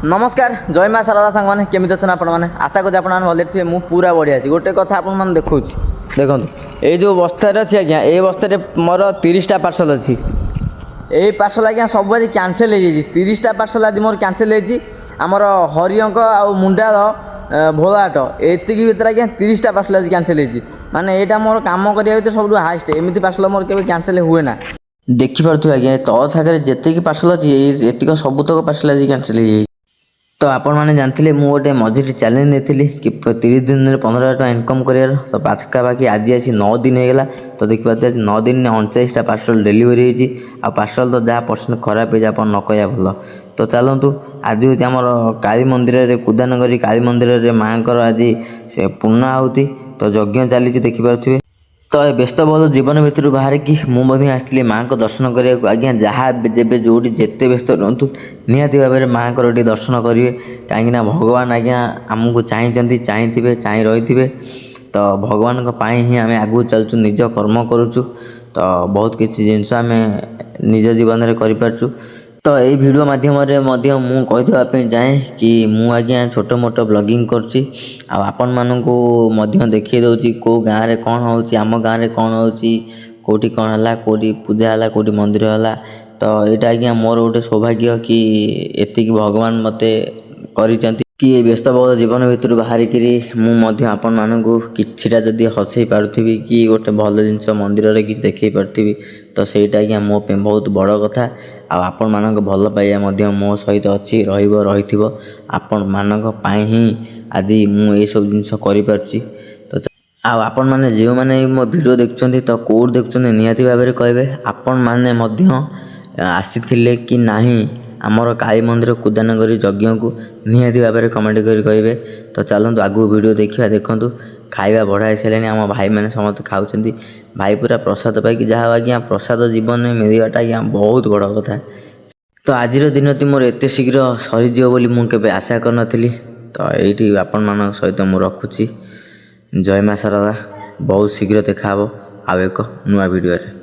नमस्कार जय माँ शारदा सांग मैंने केमी अच्छा आपण मैंने आशा करें आप भले थे मुझे पूरा बढ़िया अच्छी गोटे कथा आपने देखूँ देखो ये जो बस्तार अच्छी आज्ञा ये बस्तार मोर 30टा पार्सल अच्छी यही पार्सल आज्ञा सब आज कैनसल हो 30टा पार्सल आज मोर कैनसल होमर हरियंक आ मुंडा भोलाट एतिक भितर आज्ञा 30टा पार्सल आज कैनसल हो माने यहाँ मोर कम करने सब हाएस्ट एमती पार्सल मोर केवे कैनसल हुए ना देखिपे आज्ञा तल थाके जितकी पार्सल अच्छी ये सबुतक पार्सल आज कैनसल हो तो आपण मैंने जानते मुझे गोटे मझे चैलेंज नहीं कि 30 दिन में 15,000 टका इनकम करार तो पाखापाखि आज आसी 9 दिन होगा तो देखिए 9 दिन में 39टा पार्सल डेलीवरी होती आ पार्सल तो जहाँ परसेंट खराब हो आप न कह भल तो चलतु आज हूँ आम काली मंदिर कुदानगरी काली मंदिर माँ आज से पूर्णाहुति तो यज्ञ चली देखिपे तो व्यस्तबहुल जीवन भितर बाहर कि मुझे आसती माँ को दर्शन करने आज्ञा जहाँ जेबे जो जिते व्यस्त रुहतु निहाती भाव में माँ को दर्शन करेंगे कहीं भगवान आज्ञा आमको चाहिए चाहिए चाह रही तो भगवान ही आम आगू चलचु निज कर्म करुचु तो बहुत किसी जिनस आम निज जीवन में कर तो यही वीडियो माध्यम मु कहीदेवाई चाहे कि मु आज्ञा छोट मोट ब्लॉगिंग करुच्ची आपण मानू देखी दूसरी कौ गाँव में कौन हो आम गाँव में कौन हो कौटी कौन है कौटी पूजा है कौटी मंदिर है तो यहाँ आज्ञा मोर गोटे सौभाग्य कि एतिक भगवान मते करिसेंती कि व्यस्तबहुल जीवन भितर बाहरिक मुझे आपण मानू किछिटा जदि हसई पार्थी कि गोटे भल जिनस मंदिर में किसी देखी पार्थी तो सहीटा आज्ञा मो पे बहुत बड़ कथा आपण मानक भल पाइबा मो सहित अच्छी रही आपण मानक ही आज मुझे सब जिनस करी तो आपण मैंने जो मैंने मो वीडियो देखुं तो कौट देखुं निहाती भाव में कहे आपण मैंने आसी कि नहीं आमर काली मंदिर कुदानगरी यज्ञ को निहाती भाव में कमेंट कर कहे तो चलतु आगू वीडियो देखा देखूँ खाଇବା बढ़ाई सारे आम भाई मैंने समस्त खाऊँ भाई पूरा प्रसाद पाई जहाँ आज्ञा प्रसाद जीवन में मिलवाटा आज्ञा बहुत बड़ कथा तो आज दिन मोर एत शीघ्र सरीज बोली मुझे आशा कर तो ये आपण मान सहित मुझे रखुची जय माँ शारदा बहुत शीघ्र देखा आउ एक नुआ वीडियो।